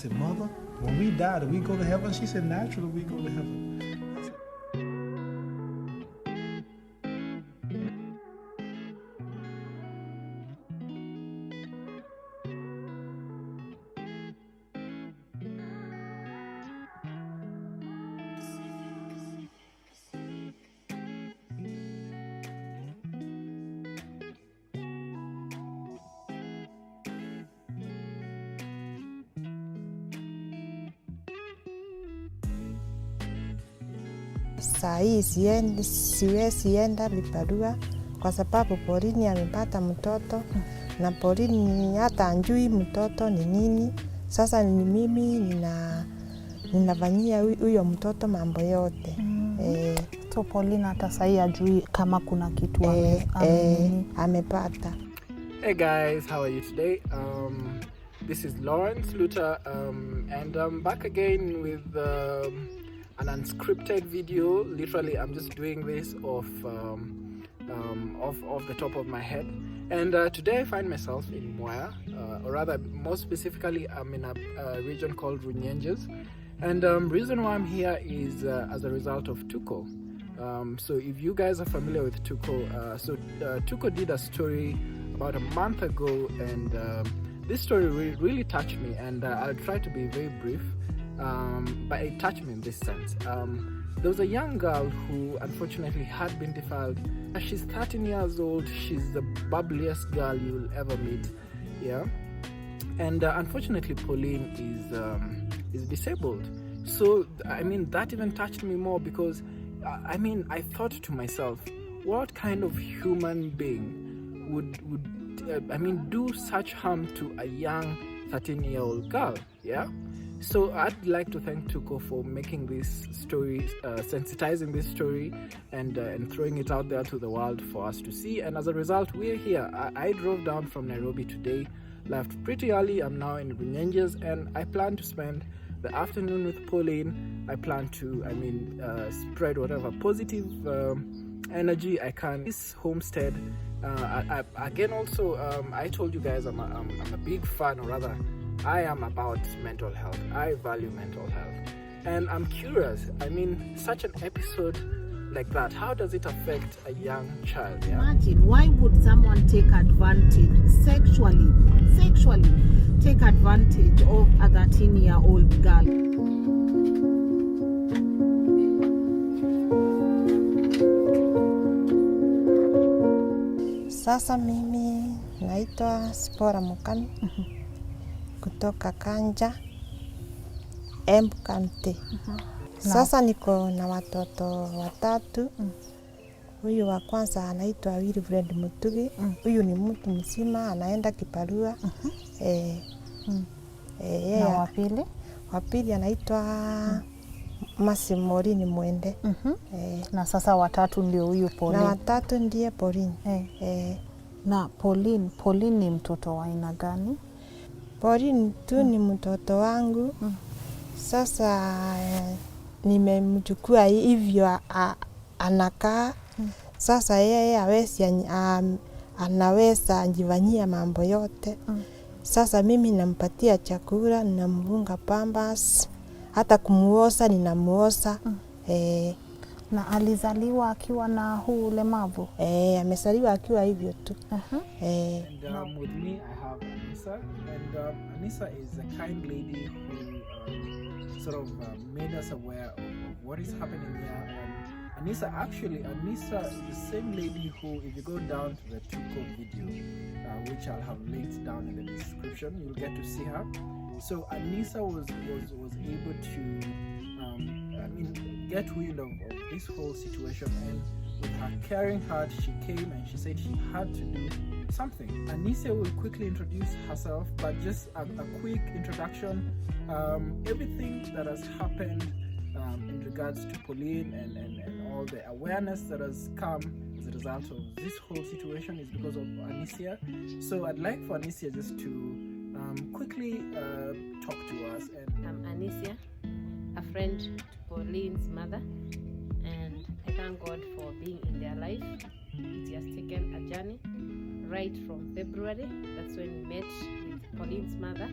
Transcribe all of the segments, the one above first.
I said, Mother, when we die, do we go to heaven? She said, naturally, we go to heaven. Saa hii siwezi enda vibarua kwa sababu Pauline amepata mtoto na Pauline hata anjui mtoto ni nini. Sasa ni mimi ninafanyia huyo mtoto mambo yote. So Pauline hata saa hii ajui kama kuna kitu amepata. Hey guys, how are you today? This is Lawrence Luther, and I'm back again with an unscripted video. Literally, I'm just doing this off the top of my head. And today I find myself in Mwea, or rather, more specifically, I'm in a region called Runyenjes. And reason why I'm here is as a result of Tuko. So if you guys are familiar with Tuko, Tuko did a story about a month ago, and this story really touched me, and I'll try to be very brief. But it touched me in this sense. There was a young girl who unfortunately had been defiled. She's 13 years old. She's the bubbliest girl you'll ever meet. Yeah. And unfortunately, Pauline is disabled. So I mean, that even touched me more because I thought to myself, what kind of human being would do such harm to a young 13-year-old girl? Yeah. So I'd like to thank Tuko for making this story, sensitizing this story, and throwing it out there to the world for us to see. And as a result, we're here. I drove down from Nairobi today, left pretty early. I'm now in Runyenjes, and I plan to spend the afternoon with Pauline. I plan to, spread whatever positive energy I can. This homestead, again, also, I told you guys I'm a big fan, or rather, I am about mental health. I value mental health. And I'm curious, such an episode like that, how does it affect a young child? Yeah? Imagine, why would someone take advantage, sexually take advantage of a 13-year-old girl? Sasa mimi naitwa Spora Mukami. Kutoka Kanja, Embu County. Sasa niko na watoto watatu. Huyu wa kwanza anaitwa Wilfred Mutugi. Huyu ni mtu mzima, anaenda kibarua. Na wapili? Wapili anaitwa Masimori ni Mwende. Na sasa watatu ndio huyu Pauline. Na watatu ndiye Pauline. Na Pauline ni mtoto wa aina gani? Pauline tu ni mtoto wangu. Sasa nimemchukua hivyo anakaa. Sasa yeye anaweza jifanyia mambo yote. Sasa mimi nampatia chakula, ninamvunga pampers, hata kumuosha ninamuosha. Na alizaliwa akiwa na huu ulemavu? Amezaliwa akiwa hivyo tu. And with me I have Anissa, and Anissa is a kind lady who sort of made us aware of what is happening here. Anissa is the same lady who, if you go down to the Tuko video, which I'll have linked down in the description, you'll get to see her. So Anissa was able to get wind of this whole situation, and with her caring heart, she came and she said she had to do something. Anissa will quickly introduce herself, but just a quick introduction. Everything that has happened in regards to Pauline and all the awareness that has come as a result of this whole situation is because of Anissa. So I'd like for Anissa just to quickly talk to us. And I'm Anissa, a friend to Pauline's mother, and I thank God for being in their life. It has taken a journey right from February. That's when we met with Pauline's mother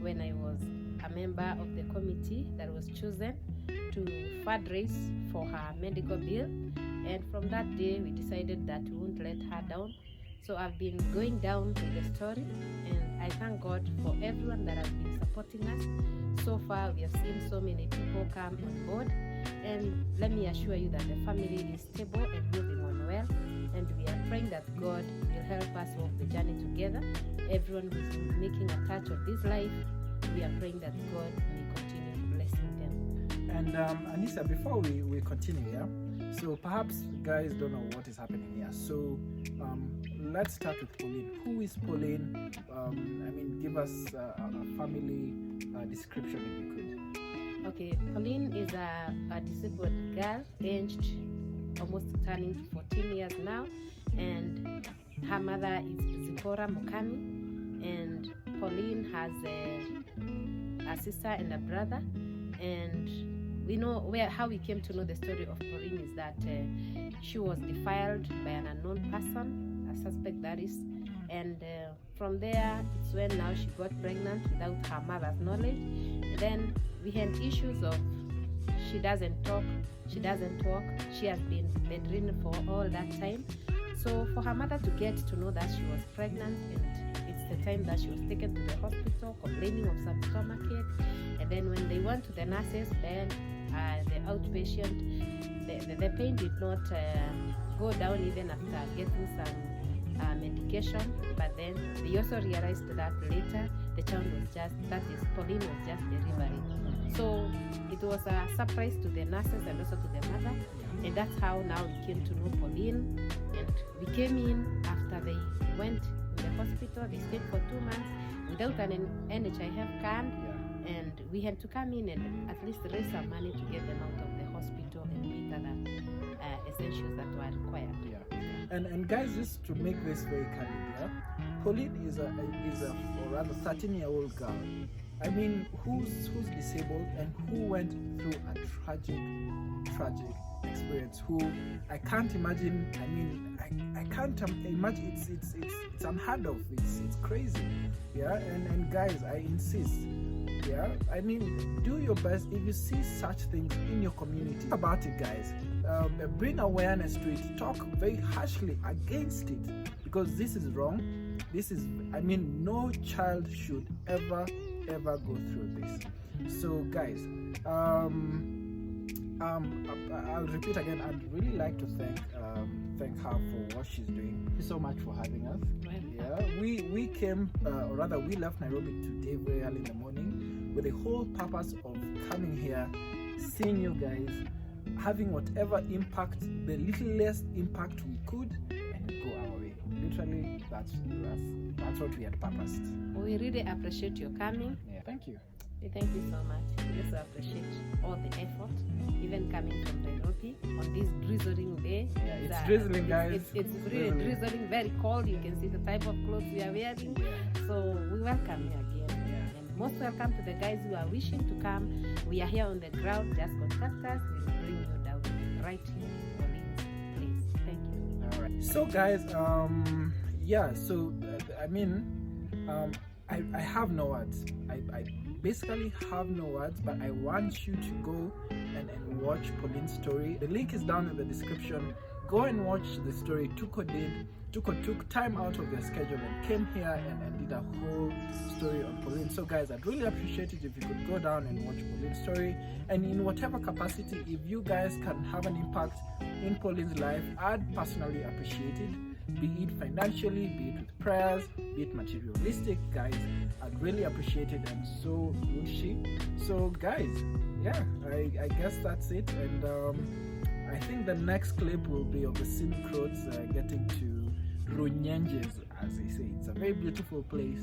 when I was a member of the committee that was chosen to fundraise for her medical bill, and from that day we decided that we won't let her down. So I've been going down with the story, and I thank God for everyone that has been supporting us. So far we have seen so many people come on board, and let me assure you that the family is stable and moving on well, and we are praying that God will help us walk the journey together. Everyone who's making a touch of this life, we are praying that God may continue blessing them. And Anissa, before we continue here, so perhaps guys don't know what is happening here. So let's start with Pauline. Who is Pauline? Give us a family description if you could. Okay, Pauline is a disabled girl, aged almost turning to 14 years now, and her mother is Zipporah Mukami, and Pauline has a sister and a brother. And we know how we came to know the story of Pauline is that she was defiled by an unknown person, a suspect that is, and from there it's when now she got pregnant without her mother's knowledge. And then we had issues of she doesn't talk, she doesn't walk, she has been bedridden for all that time. So for her mother to get to know that she was pregnant, and it's the time that she was taken to the hospital complaining of some stomachache, and then when they went to the nurses, then the outpatient, the pain did not go down even after getting some medication, but then they also realized that later the child was just, that is, Pauline was just delivering. So it was a surprise to the nurses and also to the mother, and that's how now we came to know Pauline. And we came in after they went in the hospital. They stayed for 2 months without an NHIF card, and we had to come in and at least raise some money to get them out of the hospital and meet other essentials that were required. And guys, just to make this very clear, Pauline is a or rather 13-year-old girl. I mean, who's disabled and who went through a tragic experience. Who I can't imagine. I mean, I can't imagine. It's unheard of. It's crazy. Yeah. And guys, I insist. Yeah. I mean, do your best if you see such things in your community. About it, guys. Bring awareness to it. Talk very harshly against it, because this is wrong. This is, I mean, no child should ever go through this. So guys, I'll repeat again, I'd really like to thank her for what she's doing. Thank you so much for having us. Yeah, we came, or rather we left Nairobi today very early in the morning with the whole purpose of coming here, seeing you guys, having whatever impact, the little less impact we could, and go our way. Literally, that's what we had purposed. We really appreciate your coming. Yeah, thank you. We thank you so much. We also appreciate all the effort, even coming from Nairobi on this drizzling day. Yeah, it's drizzling, guys. It's really drizzling, very cold. You can see the type of clothes we are wearing. So we welcome you again. Yeah. And most welcome to the guys who are wishing to come. We are here on the ground. Just contact us. We'll bring you down right here in Pauline's place. Thank you. All right. So guys, I have no words. I basically have no words, but I want you to go and watch Pauline's story. The link is down in the description. Go and watch the story Tuko did. Tuko took time out of their schedule and came here and did a whole story on Pauline. So guys, I'd really appreciate it if you could go down and watch Pauline's story. And in whatever capacity, if you guys can have an impact in Pauline's life, I'd personally appreciate it. Be it financially, be it with prayers, be it materialistic, guys, I'd really appreciate it, and so would she. So guys, yeah, I guess that's it. And I think the next clip will be of the scenic roads getting to Runyenjes, as they say. It's a very beautiful place.